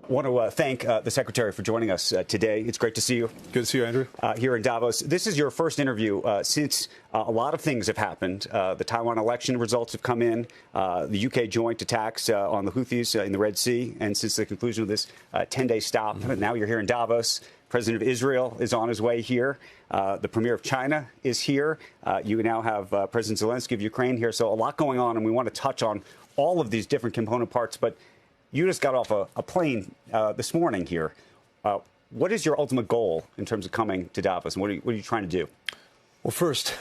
I want to thank the Secretary for joining us today. It's great to see you. Good to see you, Andrew. Here in Davos. This is your first interview since a lot of things have happened. The Taiwan election results have come in, the UK joint attacks on the Houthis in the Red Sea, and since the conclusion of this 10-day stop, now you're here in Davos. President of Israel is on his way here. The Premier of China is here. You now have President Zelensky of Ukraine here. So a lot going on, and we want to touch on all of these different component parts. But you just got off a plane this morning here. What is your ultimate goal in terms of coming to Davos, and what are you trying to do? Well, first,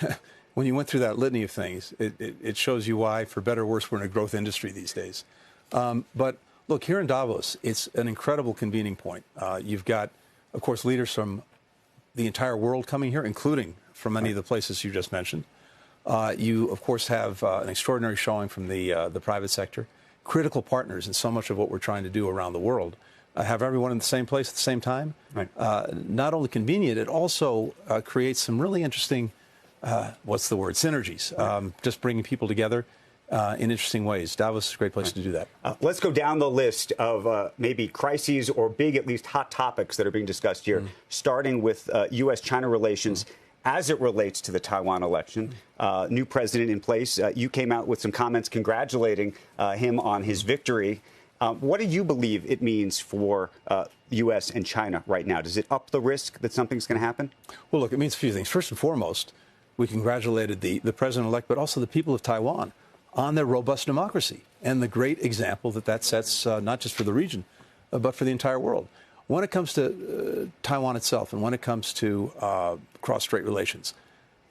when you went through that litany of things, it shows you why, for better or worse, we're in a growth industry these days. But look, here in Davos, it's an incredible convening point. You've got, of course, leaders from the entire world coming here, including from many of the places you just mentioned. You, of course, have an extraordinary showing from the private sector, critical partners in so much of what we're trying to do around the world. Have everyone in the same place at the same time. Right. Not only convenient, it also creates some really interesting, synergies, right. Just bringing people together in interesting ways. Davos is a great place to do that. Let's go down the list of maybe crises or big, at least hot topics that are being discussed here, starting with U.S.-China relations. As it relates to the Taiwan election, new president in place, you came out with some comments congratulating him on his victory. What do you believe it means for the U.S. and China right now? Does it up the risk that something's going to happen? Well, look, it means a few things. First and foremost, we congratulated the president-elect, but also the people of Taiwan on their robust democracy and the great example that sets not just for the region, but for the entire world. When it comes to Taiwan itself and when it comes to cross-strait relations,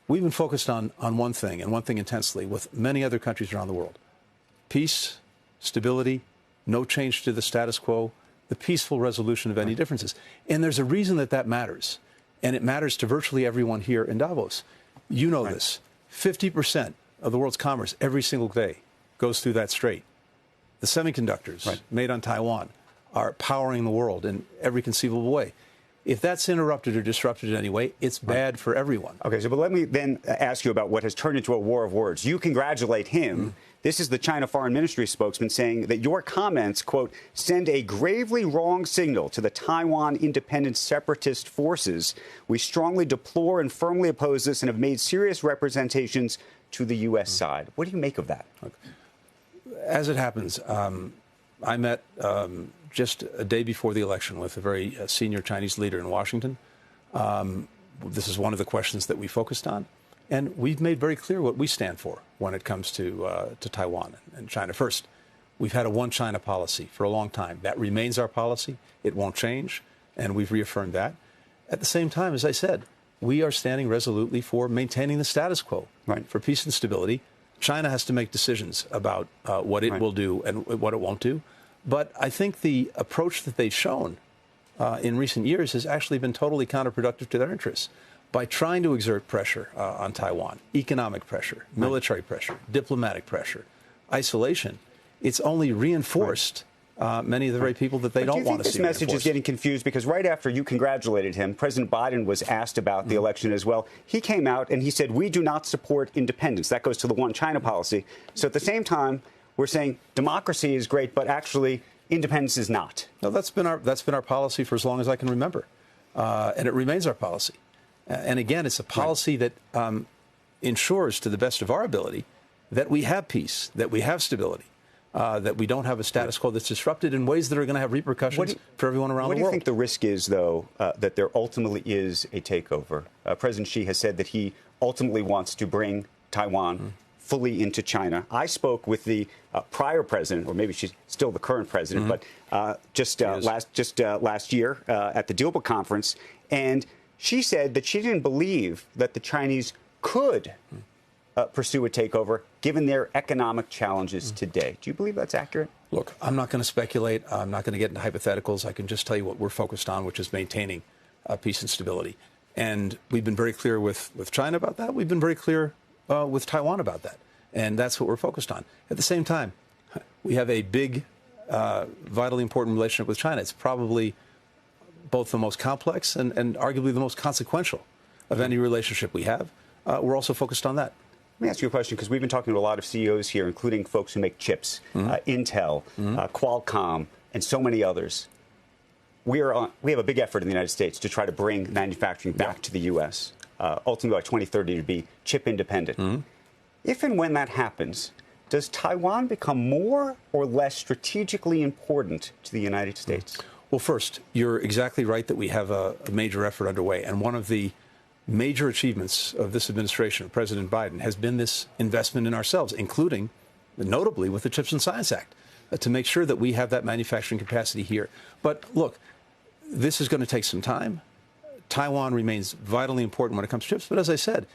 we've been focused on one thing, and one thing intensely, with many other countries around the world. Peace, stability, no change to the status quo, the peaceful resolution of any differences. And there's a reason that matters, and it matters to virtually everyone here in Davos. You know this. 50% of the world's commerce every single day goes through that strait. The semiconductors made on Taiwan are powering the world in every conceivable way. If that's interrupted or disrupted in any way, it's bad for everyone. Okay, but let me then ask you about what has turned into a war of words. You congratulate him. This is the China Foreign Ministry spokesman saying that your comments, quote, send a gravely wrong signal to the Taiwan independent separatist forces. We strongly deplore and firmly oppose this and have made serious representations to the U.S. side. What do you make of that? As it happens, I met just a day before the election with a very senior Chinese leader in Washington. This is one of the questions that we focused on. And we've made very clear what we stand for when it comes to Taiwan and China. First, we've had a one-China policy for a long time. That remains our policy. It won't change, and we've reaffirmed that. At the same time, as I said, we are standing resolutely for maintaining the status quo, for peace and stability. China has to make decisions about what it will do and what it won't do. But I think the approach that they've shown in recent years has actually been totally counterproductive to their interests. By trying to exert pressure on Taiwan, economic pressure, military pressure, diplomatic pressure, isolation, it's only reinforced many of the very people that they don't want to see. Do you think this message is getting confused? Because right after you congratulated him, President Biden was asked about the election as well. He came out and he said, we do not support independence. That goes to the one China policy. So at the same time, we're saying democracy is great, but actually independence is not. No, that's been our policy for as long as I can remember. And it remains our policy. And again, it's a policy that ensures, to the best of our ability, that we have peace, that we have stability, that we don't have a status quo that's disrupted in ways that are going to have repercussions for everyone around the world. What do you think the risk is, though, that there ultimately is a takeover? President Xi has said that he ultimately wants to bring Taiwan fully into China. I spoke with the prior president, or maybe she's still the current president, but just last year at the Dilba conference, and she said that she didn't believe that the Chinese could pursue a takeover given their economic challenges today. Do you believe that's accurate? Look, I'm not going to speculate. I'm not going to get into hypotheticals. I can just tell you what we're focused on, which is maintaining peace and stability. And we've been very clear with China about that. We've been very clear with Taiwan about that. And that's what we're focused on. At the same time, we have a big, vitally important relationship with China. It's probably both the most complex and arguably the most consequential of any relationship we have. We're also focused on that. Let me ask you a question, because we've been talking to a lot of CEOs here, including folks who make chips, Intel, Qualcomm, and so many others. we have a big effort in the United States to try to bring manufacturing back to the U.S., ultimately by 2030 to be chip independent. If and when that happens, does Taiwan become more or less strategically important to the United States? Well, first, you're exactly right that we have a major effort underway. And one of the major achievements of this administration, of President Biden, has been this investment in ourselves, including, notably, with the Chips and Science Act, to make sure that we have that manufacturing capacity here. But look, this is going to take some time. Taiwan remains vitally important when it comes to chips. But as I said,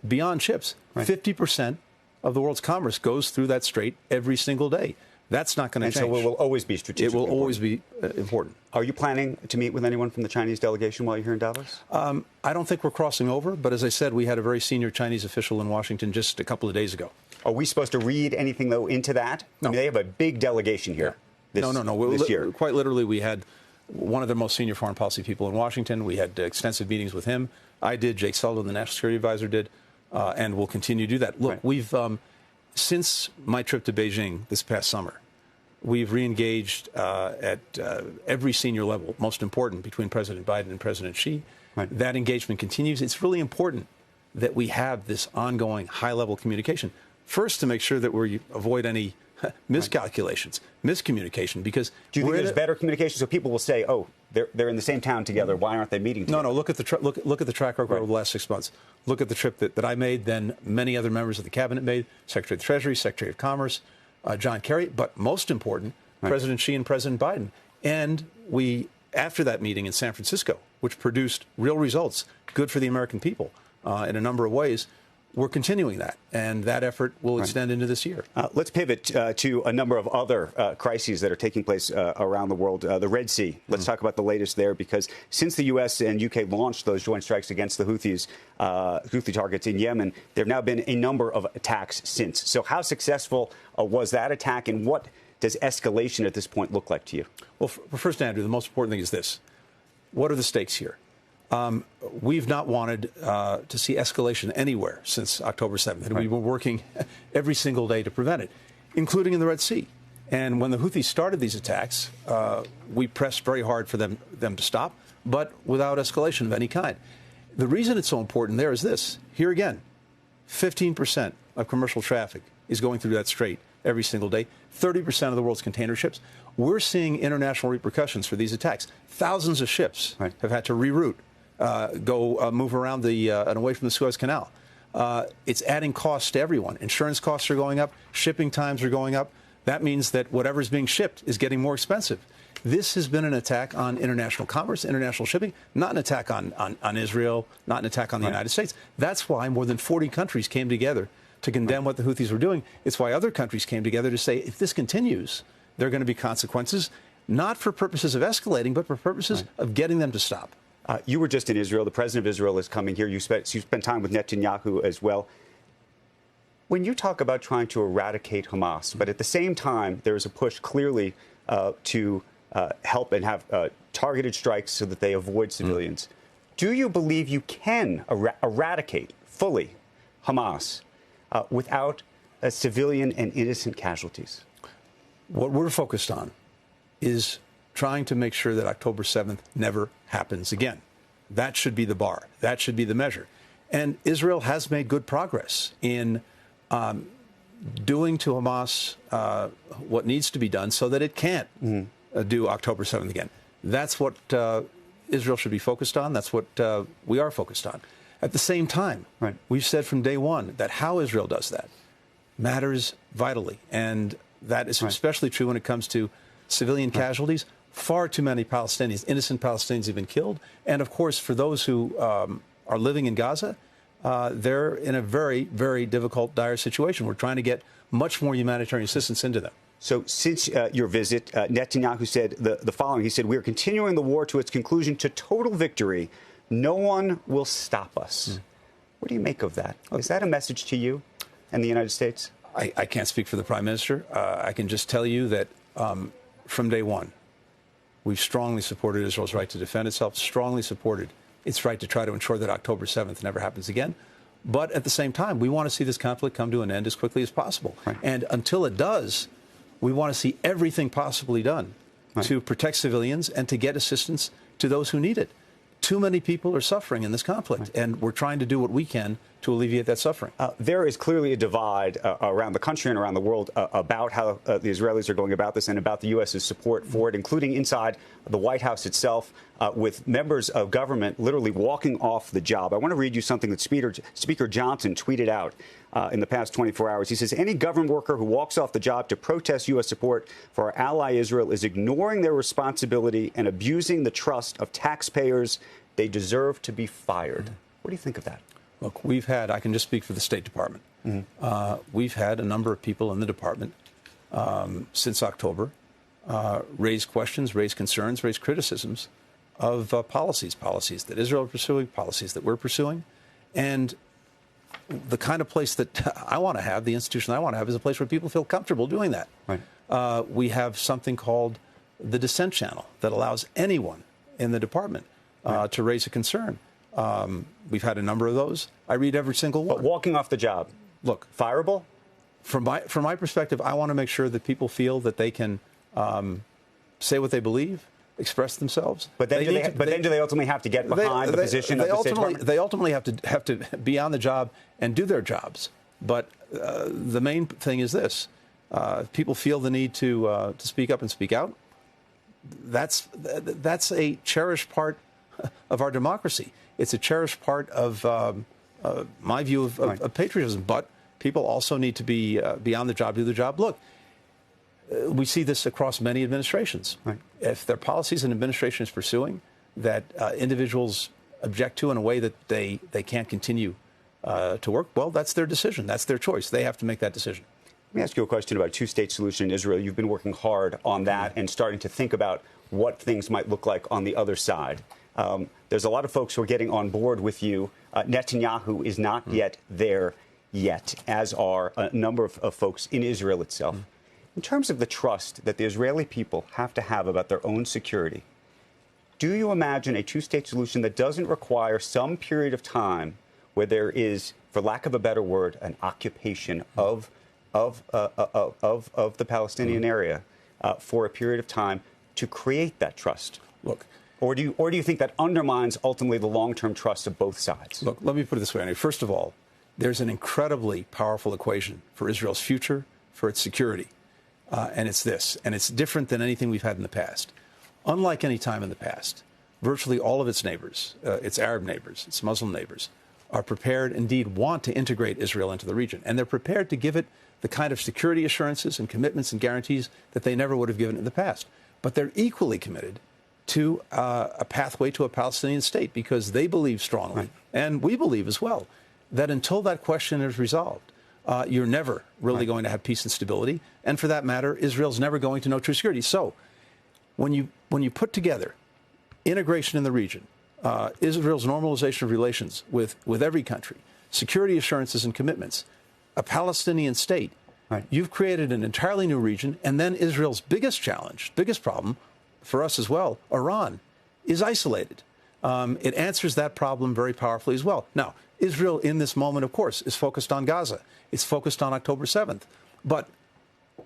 beyond chips, 50% of the world's commerce goes through that strait every single day. That's not going to change. And so it will always be strategic. It will always be important. Are you planning to meet with anyone from the Chinese delegation while you're here in Davos? I don't think we're crossing over. But as I said, we had a very senior Chinese official in Washington just a couple of days ago. Are we supposed to read anything, though, into that? No. I mean, they have a big delegation here this year. Quite literally, we had one of their most senior foreign policy people in Washington. We had extensive meetings with him. I did. Jake Sullivan, the National Security Advisor, did. And we'll continue to do that. Look, we've, since my trip to Beijing this past summer, we've re-engaged at every senior level, most important, between President Biden and President Xi. That engagement continues. It's really important that we have this ongoing high-level communication. First, to make sure that we avoid any miscalculations, miscommunication, because do you think there's better communication so people will say, oh, they're in the same town together, why aren't they meeting together? No, look at the look at the track record over the last 6 months. Look at the trip that I made, then many other members of the cabinet made, Secretary of the Treasury, Secretary of Commerce, John Kerry, but most important, President Xi and President Biden. And we, after that meeting in San Francisco, which produced real results, good for the American people in a number of ways, we're continuing that, and that effort will extend into this year. Let's pivot to a number of other crises that are taking place around the world. The Red Sea. Let's talk about the latest there, because since the U.S. and U.K. launched those joint strikes against the Houthi targets in Yemen, there have now been a number of attacks since. So how successful was that attack, and what does escalation at this point look like to you? Well, first, Andrew, the most important thing is this. What are the stakes here? We've not wanted to see escalation anywhere since October 7th, and we've been working every single day to prevent it, including in the Red Sea. And when the Houthis started these attacks, we pressed very hard for them to stop, but without escalation of any kind. The reason it's so important there is this. Here again, 15% of commercial traffic is going through that strait every single day, 30% of the world's container ships. We're seeing international repercussions for these attacks. Thousands of ships have had to reroute. Move around and away from the Suez Canal. It's adding costs to everyone. Insurance costs are going up. Shipping times are going up. That means that whatever's being shipped is getting more expensive. This has been an attack on international commerce, international shipping, not an attack on Israel, not an attack on the United States. That's why more than 40 countries came together to condemn what the Houthis were doing. It's why other countries came together to say, if this continues, there are going to be consequences, not for purposes of escalating, but for purposes of getting them to stop. You were just in Israel. The president of Israel is coming here. You spent time with Netanyahu as well. When you talk about trying to eradicate Hamas, but at the same time, there is a push clearly to help and have targeted strikes so that they avoid civilians. Do you believe you can eradicate fully Hamas without civilian and innocent casualties? What we're focused on is trying to make sure that October 7th never happens again. That should be the bar. That should be the measure. And Israel has made good progress in doing to Hamas what needs to be done so that it can't do October 7th again. That's what Israel should be focused on. That's what we are focused on. At the same time, we've said from day one that how Israel does that matters vitally. And that is especially true when it comes to civilian casualties. Far too many Palestinians, innocent Palestinians, have been killed. And, of course, for those who are living in Gaza, they're in a very, very difficult, dire situation. We're trying to get much more humanitarian assistance into them. So since your visit, Netanyahu said the following. He said, "We are continuing the war to its conclusion to total victory. No one will stop us." What do you make of that? Is that a message to you and the United States? I can't speak for the Prime Minister. I can just tell you that from day one, we've strongly supported Israel's right to defend itself, strongly supported its right to try to ensure that October 7th never happens again. But at the same time, we want to see this conflict come to an end as quickly as possible. And until it does, we want to see everything possibly done to protect civilians and to get assistance to those who need it. Too many people are suffering in this conflict, and we're trying to do what we can to alleviate that suffering. There is clearly a divide around the country and around the world about how the Israelis are going about this and about the U.S.'s support for it, including inside the White House itself, with members of government literally walking off the job. I want to read you something that Speaker Johnson tweeted out in the past 24 hours. He says, any government worker who walks off the job to protest U.S. support for our ally Israel is ignoring their responsibility and abusing the trust of taxpayers. They deserve to be fired. What do you think of that? Look, we've had, I can just speak for the State Department. We've had a number of people in the department since October raise questions, raise concerns, raise criticisms of policies that Israel is pursuing, policies that we're pursuing. And the kind of place that I want to have, the institution I want to have, is a place where people feel comfortable doing that. Right. We have something called the dissent channel that allows anyone in the department to raise a concern. We've had a number of those. I read every single one. But walking off the job, look, fireable? From my perspective, I want to make sure that people feel that they can say what they believe, express themselves. But then, do they ultimately have to get behind the position of the State Department? They ultimately have to be on the job and do their jobs. But the main thing is this: people feel the need to speak up and speak out. That's a cherished part of our democracy. It's a cherished part of my view of patriotism. But people also need to be on the job, do the job. Look, we see this across many administrations. Right. If there are policies an administration is pursuing that individuals object to in a way that they can't continue to work, well, that's their decision. That's their choice. They have to make that decision. Let me ask you a question about a two-state solution in Israel. You've been working hard on that and starting to think about what things might look like on the other side. There's a lot of folks who are getting on board with you. Netanyahu is not yet there yet, as are a number of folks in Israel itself. In terms of the trust that the Israeli people have to have about their own security, do you imagine a two-state solution that doesn't require some period of time where there is, for lack of a better word, an occupation of the Palestinian area for a period of time to create that trust? Look, or do you think that undermines ultimately the long-term trust of both sides? Look, let me put it this way, Andy. First of all, there's an incredibly powerful equation for Israel's future, for its security. And it's this, and it's different than anything we've had in the past. Unlike any time in the past, virtually all of its neighbors, its Arab neighbors, its Muslim neighbors, are prepared, indeed want to integrate Israel into the region. And they're prepared to give it the kind of security assurances and commitments and guarantees that they never would have given in the past. But they're equally committed to a pathway to a Palestinian state because they believe strongly, and we believe as well, that until that question is resolved, you're never really going to have peace and stability. And for that matter, Israel's never going to know true security. So when you put together integration in the region, Israel's normalization of relations with every country, security assurances and commitments, a Palestinian state, you've created an entirely new region. And then Israel's biggest challenge, biggest problem for us as well, Iran, is isolated. It answers that problem very powerfully as well. Now, Israel in this moment, of course, is focused on Gaza. It's focused on October 7th. But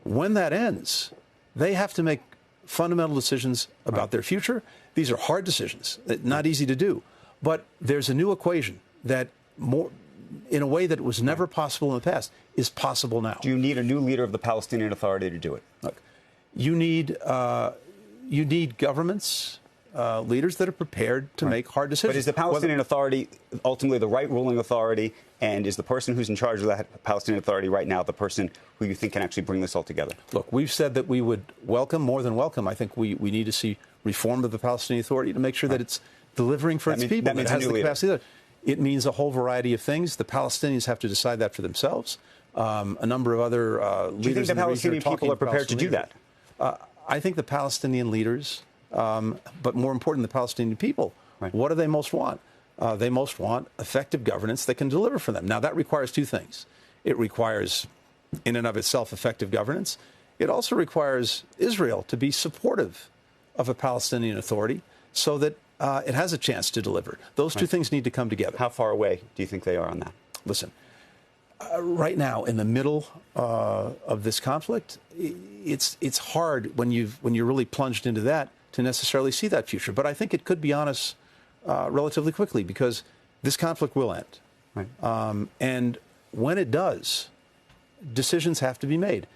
when that ends, they have to make fundamental decisions about their future. These are hard decisions, not easy to do. But there's a new equation that, more, in a way that was never possible in the past, is possible now. Do you need a new leader of the Palestinian Authority to do it? Look, you need governments, leaders that are prepared to make hard decisions. But is the Palestinian Authority ultimately the right ruling authority? And is the person who's in charge of that Palestinian Authority right now the person who you think can actually bring this all together? Look, we've said that we would welcome, more than welcome. I think we need to see reform of the Palestinian Authority to make sure that it's delivering for its people. That means it has the capacity. It means a whole variety of things. The Palestinians have to decide that for themselves. A number of other leaders. Do you think the Palestinian people are prepared to do that? I think the Palestinian leaders, but more important, the Palestinian people, what do they most want? They most want effective governance that can deliver for them. Now, that requires two things. It requires, in and of itself, effective governance. It also requires Israel to be supportive of a Palestinian Authority so that it has a chance to deliver. Those two things need to come together. How far away do you think they are on that? Listen, Right now, in the middle of this conflict, it's hard when you're really plunged into that to necessarily see that future. But I think it could be on us relatively quickly, because this conflict will end. Right. And when it does, decisions have to be made.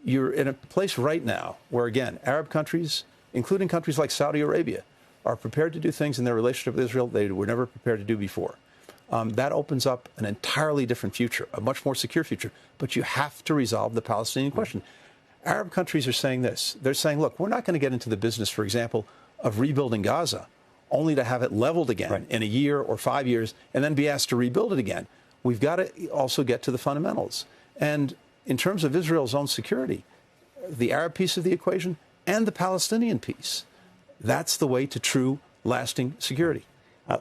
You're in a place right now where, again, Arab countries, including countries like Saudi Arabia, are prepared to do things in their relationship with Israel they were never prepared to do before. That opens up an entirely different future, a much more secure future. But you have to resolve the Palestinian question. Arab countries are saying this. They're saying, look, we're not going to get into the business, for example, of rebuilding Gaza, only to have it leveled again in a year or 5 years and then be asked to rebuild it again. We've got to also get to the fundamentals. And in terms of Israel's own security, the Arab piece of the equation and the Palestinian piece, that's the way to true, lasting security.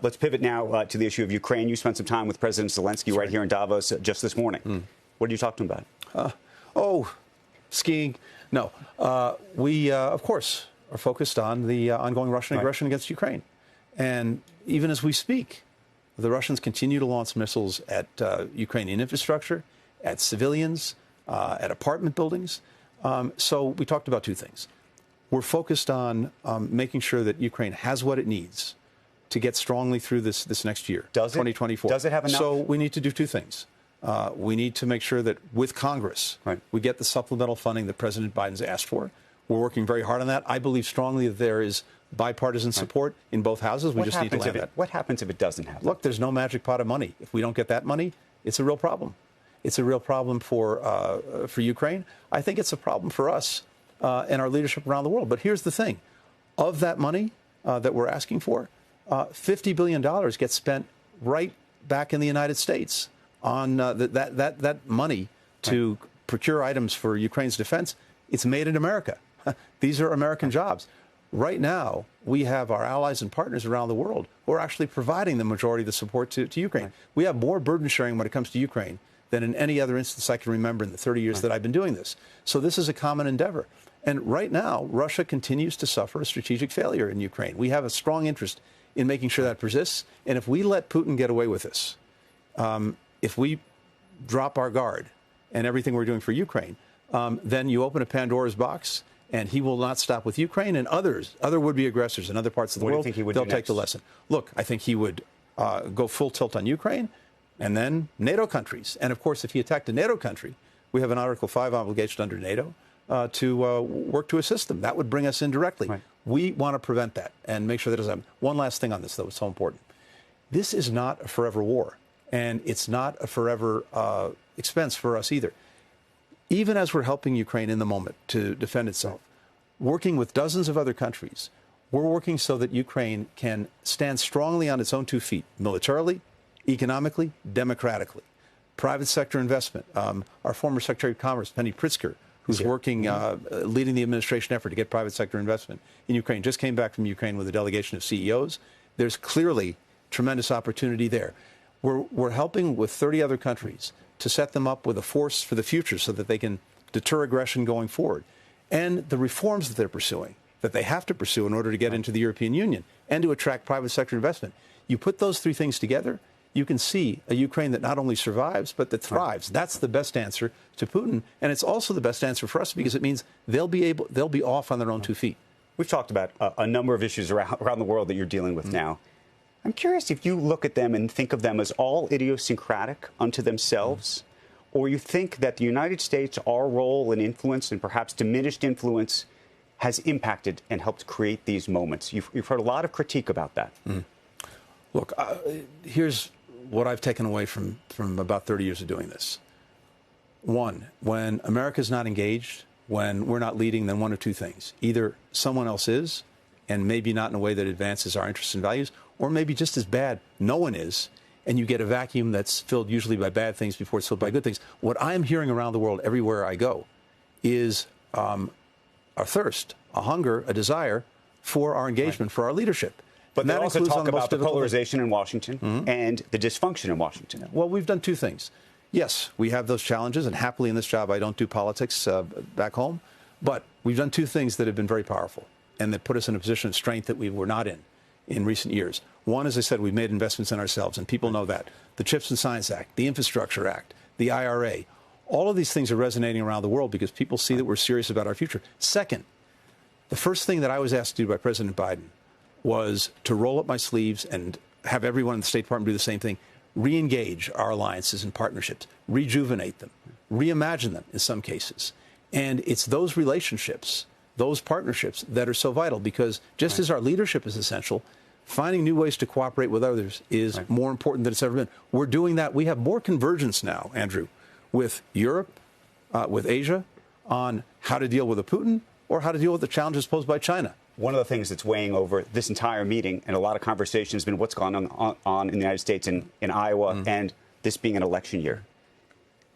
Let's pivot now to the issue of Ukraine. You spent some time with President Zelensky right here in Davos just this morning. What did you talk to him about? Skiing. No. We, of course, are focused on the ongoing Russian aggression against Ukraine. And even as we speak, the Russians continue to launch missiles at Ukrainian infrastructure, at civilians, at apartment buildings. So we talked about two things. We're focused on making sure that Ukraine has what it needs to get strongly through this next year, 2024. Does it have enough? So we need to do two things. We need to make sure that with Congress, we get the supplemental funding that President Biden's asked for. We're working very hard on that. I believe strongly that there is bipartisan support in both houses. We just need to land that. What happens if it doesn't happen? Look, there's no magic pot of money. If we don't get that money, it's a real problem. It's a real problem for Ukraine. I think it's a problem for us and our leadership around the world. But here's the thing. Of that money that we're asking for, $50 billion gets spent right back in the United States on that money to procure items for Ukraine's defense. It's made in America. These are American jobs. Right now, we have our allies and partners around the world who are actually providing the majority of the support to Ukraine. We have more burden sharing when it comes to Ukraine than in any other instance I can remember in the 30 years that I've been doing this. So this is a common endeavor. And right now, Russia continues to suffer a strategic failure in Ukraine. We have a strong interest in making sure that persists. And if we let Putin get away with this, if we drop our guard and everything we're doing for Ukraine, then you open a Pandora's box, and he will not stop with Ukraine and other would-be aggressors in other parts of the world. What do you think he would do next? They'll take the lesson. Look, I think he would go full tilt on Ukraine and then NATO countries. And, of course, if he attacked a NATO country, we have an Article 5 obligation under NATO to work to assist them. That would bring us in directly. We want to prevent that and make sure that doesn't happen. One last thing on this, though, it's so important. This is not a forever war, and it's not a forever expense for us either. Even as we're helping Ukraine in the moment to defend itself, working with dozens of other countries, we're working so that Ukraine can stand strongly on its own 2 feet, militarily, economically, democratically. Private sector investment. Our former Secretary of Commerce, Penny Pritzker, who's working, leading the administration effort to get private sector investment in Ukraine, just came back from Ukraine with a delegation of CEOs. There's clearly tremendous opportunity there. We're helping with 30 other countries to set them up with a force for the future so that they can deter aggression going forward. And the reforms that they're pursuing, that they have to pursue in order to get into the European Union and to attract private sector investment. You put those three things together, you can see a Ukraine that not only survives, but that thrives. That's the best answer to Putin. And it's also the best answer for us because it means they'll be off on their own 2 feet. We've talked about a number of issues around the world that you're dealing with now. I'm curious if you look at them and think of them as all idiosyncratic unto themselves, or you think that the United States, our role and influence, and perhaps diminished influence, has impacted and helped create these moments. You've heard a lot of critique about that. Look, here's what I've taken away from about 30 years of doing this. One, when America's not engaged, when we're not leading, then one of two things. Either someone else is, and maybe not in a way that advances our interests and values, or maybe just as bad, no one is, and you get a vacuum that's filled usually by bad things before it's filled by good things. What I'm hearing around the world everywhere I go is a thirst, a hunger, a desire for our engagement, for our leadership. But they also talk about the polarization in Washington and the dysfunction in Washington. Well, we've done two things. Yes, we have those challenges, and happily in this job I don't do politics back home, but we've done two things that have been very powerful and that put us in a position of strength that we were not in recent years. One, as I said, we've made investments in ourselves, and people know that. The CHIPS and Science Act, the Infrastructure Act, the IRA. All of these things are resonating around the world because people see that we're serious about our future. Second, the first thing that I was asked to do by President Biden was to roll up my sleeves and have everyone in the State Department do the same thing, re-engage our alliances and partnerships, rejuvenate them, reimagine them in some cases. And it's those relationships, those partnerships that are so vital because just as our leadership is essential, finding new ways to cooperate with others is more important than it's ever been. We're doing that. We have more convergence now, Andrew, with Europe, with Asia, on how to deal with a Putin or how to deal with the challenges posed by China. One of the things that's weighing over this entire meeting and a lot of conversation has been what's gone on in the United States in Iowa and this being an election year.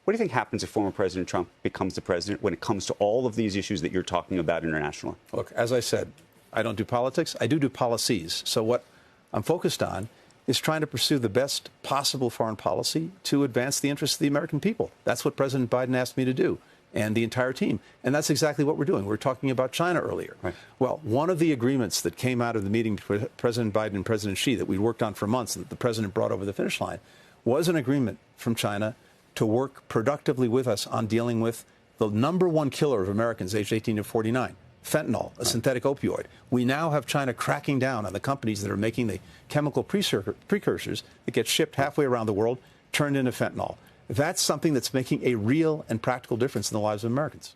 What do you think happens if former President Trump becomes the president when it comes to all of these issues that you're talking about internationally? Look, as I said, I don't do politics. I do policies. So what I'm focused on is trying to pursue the best possible foreign policy to advance the interests of the American people. That's what President Biden asked me to do, and the entire team. And that's exactly what we're doing. We were talking about China earlier. Right. Well, one of the agreements that came out of the meeting between President Biden and President Xi that we'd worked on for months and that the president brought over the finish line was an agreement from China to work productively with us on dealing with the #1 killer of Americans aged 18 to 49, fentanyl, a synthetic opioid. We now have China cracking down on the companies that are making the chemical precursors that get shipped halfway around the world, turned into fentanyl. That's something that's making a real and practical difference in the lives of Americans.